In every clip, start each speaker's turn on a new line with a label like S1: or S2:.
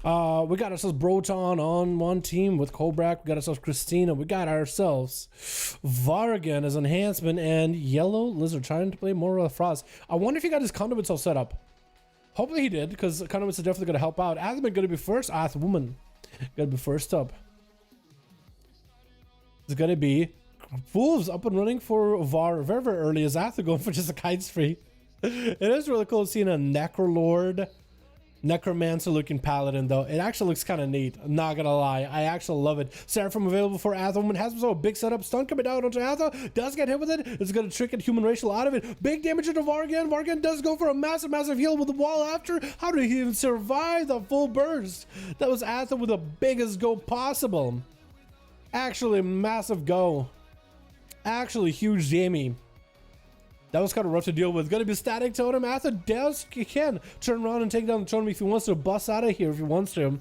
S1: We got ourselves Broton on one team with Kobrak. We got ourselves Christina. We got ourselves Vargan as enhancement and Yellow Lizard trying to play more Frost. I wonder if he got his conduits all set up. Hopefully he did, because conduits are definitely going to help out. Athman going to be first. Woman going to be first up. It's going to be Wolves up and running for Var very, very early as Athman going for just a kite spree. It is really cool seeing a Necrolord, Necromancer looking paladin though. It actually looks kind of neat. I'm not gonna lie. I actually love it. Seraphim available for Atha. Woman has himself a big setup. Stun coming down onto Atha. Does get hit with it. It's gonna trick it human racial out of it. Big damage into Vargan. Vargan does go for a massive, massive heal with the wall after. How did he even survive the full burst? That was Atha with the biggest go possible. Actually, massive go. Actually, huge Jamie. That was kind of rough to deal with. Gonna be static totem. Atha can turn around and take down the totem if he wants to. Bust out of here if he wants to.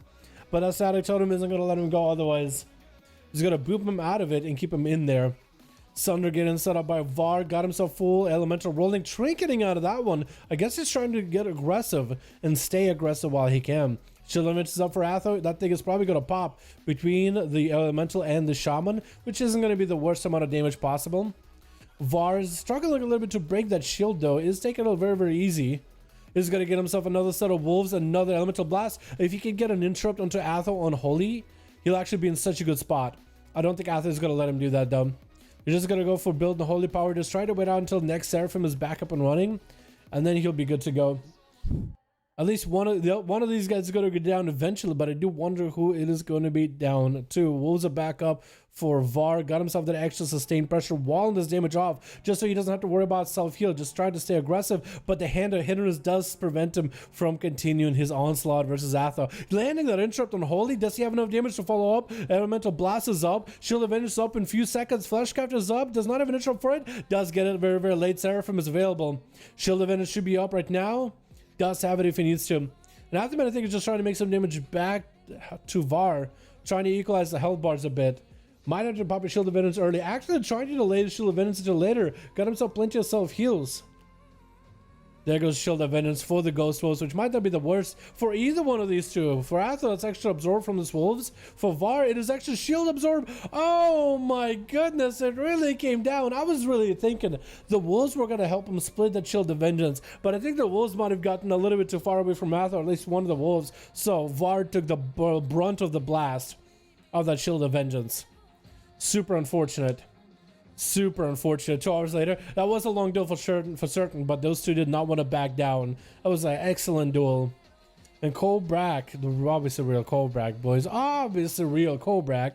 S1: But that static totem isn't gonna let him go otherwise. He's gonna boop him out of it and keep him in there. Sunder getting set up by Var. Got himself full elemental rolling. Trinketing out of that one. I guess he's trying to get aggressive and stay aggressive while he can. Shield is up for Atha. That thing is probably gonna pop between the elemental and the shaman, which isn't gonna be the worst amount of damage possible. Var is struggling a little bit to break that shield though. It's taking it very, very easy. He's going to get himself another set of wolves, another elemental blast. If he can get an interrupt onto Atho Unholy, he'll actually be in such a good spot. I don't think Atho is going to let him do that though. He's just going to go for build the holy power. Just try to wait out until next Seraphim is back up and running, and then he'll be good to go. At least one of these guys is going to go down eventually, but I do wonder who it is going to be down to. Wolves are back up for Var. Got himself that extra sustained pressure, walling this damage off, just so he doesn't have to worry about self-heal. Just trying to stay aggressive, but the hand of hindrance does prevent him from continuing his onslaught versus Atha. Landing that interrupt on Holy. Does he have enough damage to follow up? Elemental Blast is up. Shield of Vengeance is up in a few seconds. Fleshcraft is up. Does not have an interrupt for it. Does get it very, very late. Seraphim is available. Shield of Vengeance should be up right now. Does have it if he needs to. And Athaman, I think, is just trying to make some damage back to Var, trying to equalize the health bars a bit. Might have to pop a Shield of Vengeance early. Actually, trying to delay the Shield of Vengeance until later. Got himself plenty of self-heals. There goes Shield of Vengeance for the Ghost Wolves, which might not be the worst for either one of these two. For Atha, it's extra absorb from this Wolves. For Var, it is extra shield absorb. Oh my goodness, it really came down. I was really thinking the Wolves were going to help him split that Shield of Vengeance, but I think the Wolves might have gotten a little bit too far away from Atha, or at least one of the Wolves. So Var took the brunt of the blast of that Shield of Vengeance. Super unfortunate. Super unfortunate. 2 hours later, that was a long duel for certain, but those two did not want to back down. That was an excellent duel. And Kobrak, obviously real Kobrak, boys, obviously real Kobrak,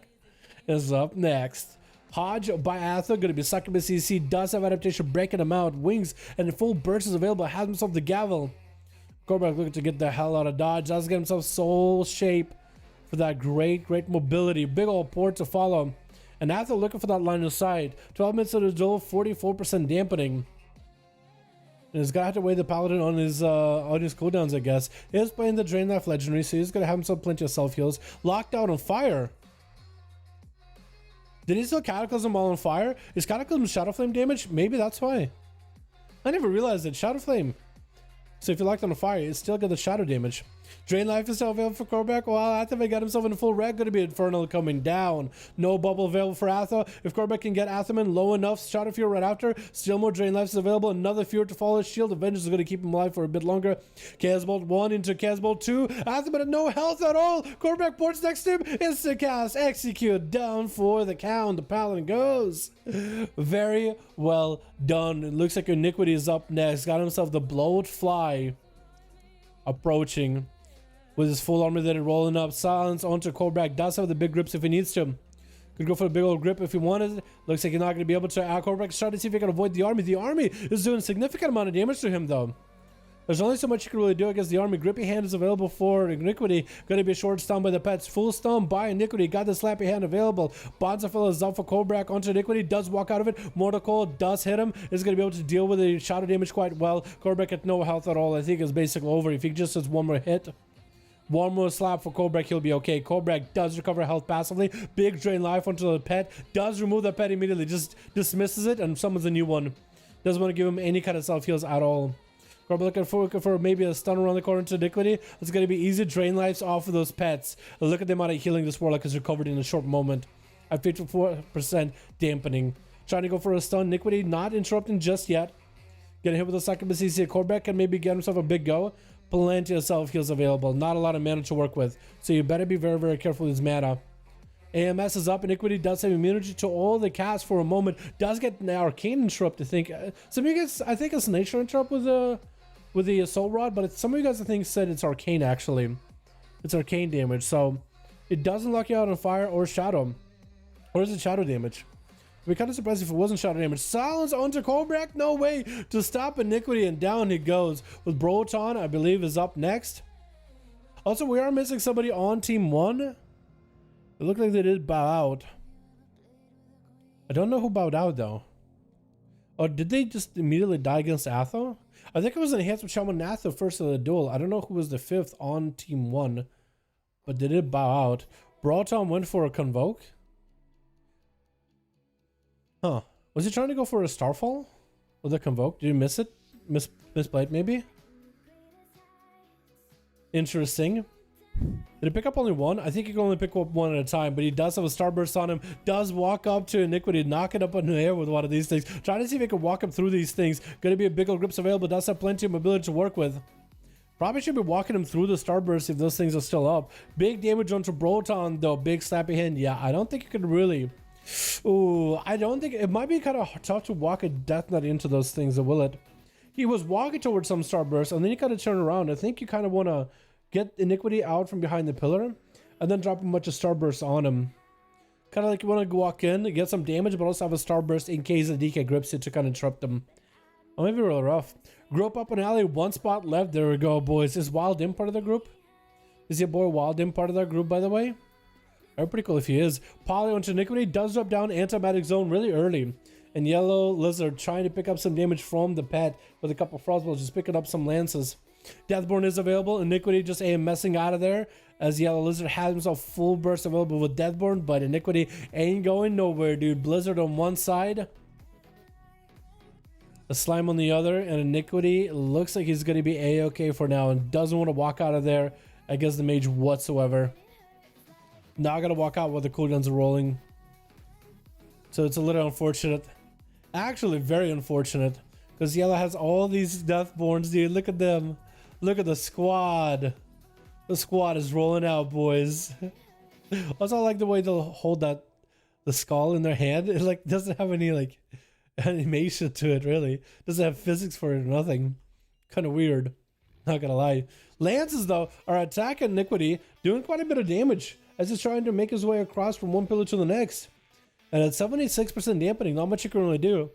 S1: is up next. Hodge by Atha, going to be succubus CC, does have adaptation, breaking him out, wings, and the full burst is available, has himself the gavel. Kobrak looking to get the hell out of dodge, does get himself soul shape for that great mobility, big old port to follow. And Atha looking for that line of sight. 12 minutes of the duel, 44% dampening. And he's gonna have to weigh the paladin on his cooldowns, I guess. He's playing the Drain Life Legendary, so he's gonna have himself plenty of self-heals. Locked out on fire. Did he still Cataclysm while on fire? Is Cataclysm Shadow Flame damage? Maybe that's why. I never realized it. Shadow Flame. So if you're locked on a fire, you still get the shadow damage. Drain Life is still available for Kobrak. While Atha got himself in a full red, going to be Infernal coming down. No bubble available for Atha. If Kobrak can get Athaman low enough, Shadow Fear right after. Still more Drain Life is available. Another Fear to follow. Shield of Vengeance is going to keep him alive for a bit longer. Chaos Bolt 1 into Chaos Bolt 2. Athaman at no health at all. Kobrak ports next to him. Instant cast. Execute. Down for the count. The Paladin goes. Very well done. It looks like Iniquity is up next. Got himself the Bloat Fly approaching with his full armor that is rolling up. Silence onto Kobrak. Does have the big grips if he needs to. Could go for a big old grip if he wanted. Looks like he's not going to be able to. Kobrak's trying to see if he can avoid the army. The army is doing a significant amount of damage to him though. There's only so much you can really do against the army. Grippy Hand is available for Iniquity. Going to be a short stun by the pets. Full stun by Iniquity. Got the Slappy Hand available. Bonzafilla is up for Kobrak onto Iniquity. Does walk out of it. Mortal Coil does hit him. Is going to be able to deal with the shadow damage quite well. Kobrak at no health at all. I think it's basically over. If he just does one more hit, one more slap for Kobrak, he'll be okay. Kobrak does recover health passively. Big Drain Life onto the pet. Does remove the pet immediately. Just dismisses it and summons a new one. Doesn't want to give him any kind of self-heals at all. Probably looking for maybe a stun around the corner to Iniquity. It's going to be easy drain lives off of those pets. Look at the amount of healing this Warlock has recovered in a short moment. At 54% dampening. Trying to go for a stun. Iniquity not interrupting just yet. Getting hit with a second BCC. Corbeck can maybe get himself a big go. Plenty of self heals available. Not a lot of mana to work with. So you better be very, very careful with his mana. AMS is up. Iniquity does have immunity to all the casts for a moment. Does get an arcane interrupt, I think. Some of you guys, I think it's nature interrupt with the assault rod, but some of you guys, I think, said it's arcane actually. It's arcane damage, so it doesn't lock you out on fire or shadow. Or is it shadow damage? I'd be kind of surprised if it wasn't shadow damage. Silence onto Colbrack? No way to stop Iniquity, and down he goes. With Broton, I believe, is up next. Also, we are missing somebody on team 1. It looked like they did bow out. I don't know who bowed out though. Or did they just immediately die against Atho? I think it was Enhanced with Shaman Atho first in the duel. I don't know who was the 5th on team 1. But they did bow out. Broton went for a Convoke. Huh. Was he trying to go for a Starfall? With a Convoke? Did you miss it? Misplay it maybe? Interesting. Did he pick up only one? I think he can only pick up one at a time, but he does have a Starburst on him. Does walk up to Iniquity, knock it up in the air with one of these things. Trying to see if he can walk him through these things. Gonna be a big old grips available. Does have plenty of mobility to work with. Probably should be walking him through the Starburst if those things are still up. Big damage onto Broton though. Big slappy hand. Yeah, I don't think you can really... Ooh, I don't think... It might be kind of tough to walk a Death Knight into those things, will it? He was walking towards some Starburst, and then he kind of turned around. I think you kind of want to get Iniquity out from behind the pillar, and then drop a bunch of Starbursts on him. Kind of like you want to walk in, get some damage, but also have a Starburst in case the DK grips it to kind of interrupt them. Oh, maybe real rough. Group up an alley, one spot left. There we go, boys. Is Wild Imp part of the group? Is your boy Wild Imp part of that group, by the way? Oh, pretty cool if he is. Poly onto Iniquity does drop down Antimatic Zone really early. And Yellow Lizard trying to pick up some damage from the pet with a couple Frostbolts, just picking up some lances. Deathborn is available. Iniquity just messing out of there as Yellow Lizard has himself full burst available with Deathborn, but Iniquity ain't going nowhere, dude. Blizzard on one side, a Slime on the other, and Iniquity looks like he's going to be A-okay for now and doesn't want to walk out of there against the mage whatsoever. Not going to walk out while the cooldowns are rolling. So it's a little unfortunate. Actually, very unfortunate. Because Yellow has all these Deathborns, dude. Look at them. Look at the squad. The squad is rolling out, boys. Also, I like the way they'll hold the skull in their hand. It like doesn't have any like animation to it, really. Doesn't have physics for it or nothing. Kind of weird. Not gonna lie. Lances, though, are attacking Iniquity, doing quite a bit of damage as he's trying to make his way across from one pillar to the next. And at 76% dampening, not much you can really do.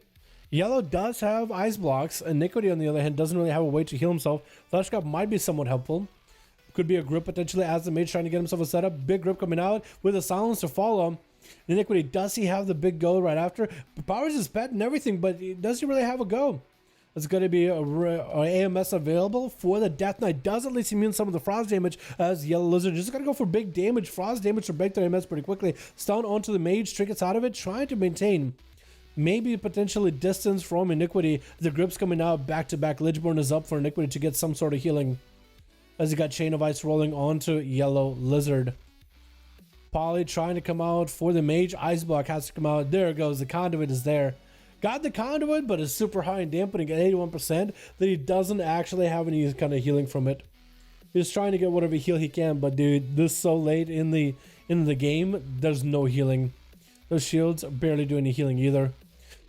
S1: Yellow does have ice blocks. Iniquity, on the other hand, doesn't really have a way to heal himself. Flashcraft might be somewhat helpful. Could be a grip potentially as the mage trying to get himself a setup. Big grip coming out with a silence to follow. Iniquity, does he have the big go right after? Powers his pet and everything, but does he really have a go? It's going to be a AMS available for the Death Knight. Does at least immune some of the frost damage as Yellow Lizard just going to go for big damage. Frost damage to break their AMS pretty quickly. Stun onto the mage, trinkets out of it, trying to maintain maybe potentially distance from Iniquity. The grip's coming out back to back. Lichborn is up for Iniquity to get some sort of healing as he got Chain of Ice rolling onto Yellow Lizard. Poly trying to come out for the mage. Ice block has to come out. There it goes. The conduit is there. Got the conduit, but it's super high in dampening at 81% that he doesn't actually have any kind of healing from it. He's trying to get whatever heal he can, but dude, this so late in the game, there's no healing. Those shields barely do any healing either.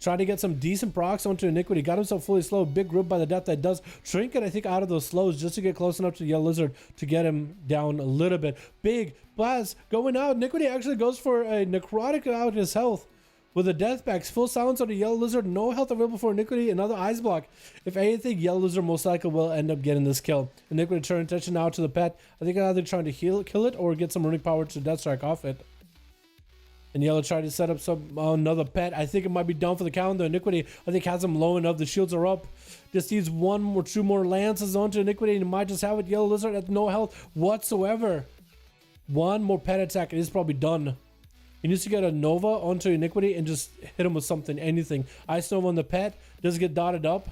S1: Trying to get some decent procs onto Iniquity. Got himself fully slow. Big group by the Death that does Trinket, I think, out of those slows just to get close enough to the Yellow Lizard to get him down a little bit. Big blast going out. Iniquity actually goes for a necrotic out his health with the Death Packs. Full silence on the Yellow Lizard. No health available for Iniquity. Another ice block. If anything, Yellow Lizard most likely will end up getting this kill. Iniquity turn attention now to the pet. I think either trying to kill it or get some running power to Death Strike off it. And Yellow tried to set up another pet. I think it might be down for the count. The Iniquity, I think, has him low enough. The shields are up. Just needs one or two more lances onto Iniquity, and he might just have it. Yellow Lizard at no health whatsoever. One more pet attack, and he's probably done. He needs to get a Nova onto Iniquity and just hit him with something, anything. Ice Nova on the pet. Does it get dotted up?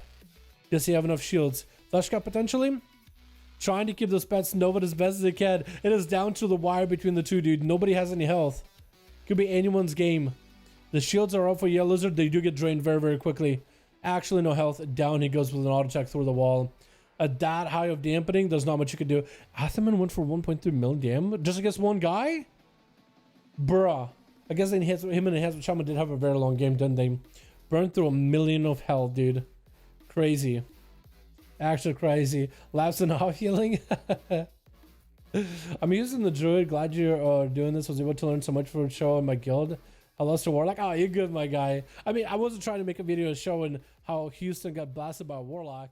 S1: Does he have enough shields? Flesh Cut potentially. Trying to keep those pets Nova as best as they can. It is down to the wire between the two, dude. Nobody has any health. Could be anyone's game. The shields are up for Yellow Lizard. They do get drained very, very quickly. Actually, no health. Down he goes with an auto check through the wall. At that high of dampening, there's not much you can do. Athaman went for 1.3 million damage just against one guy? Bruh. I guess him and Enhancement Shaman did have a very long game, didn't they? Burned through 1 million of health, dude. Crazy. Actually crazy. Lapse and off healing. I'm using the druid. Glad you're doing this. Was able to learn so much for a show in my guild. Hello to Warlock. Oh, you're good, my guy. I mean, I wasn't trying to make a video showing how Houston got blasted by a Warlock.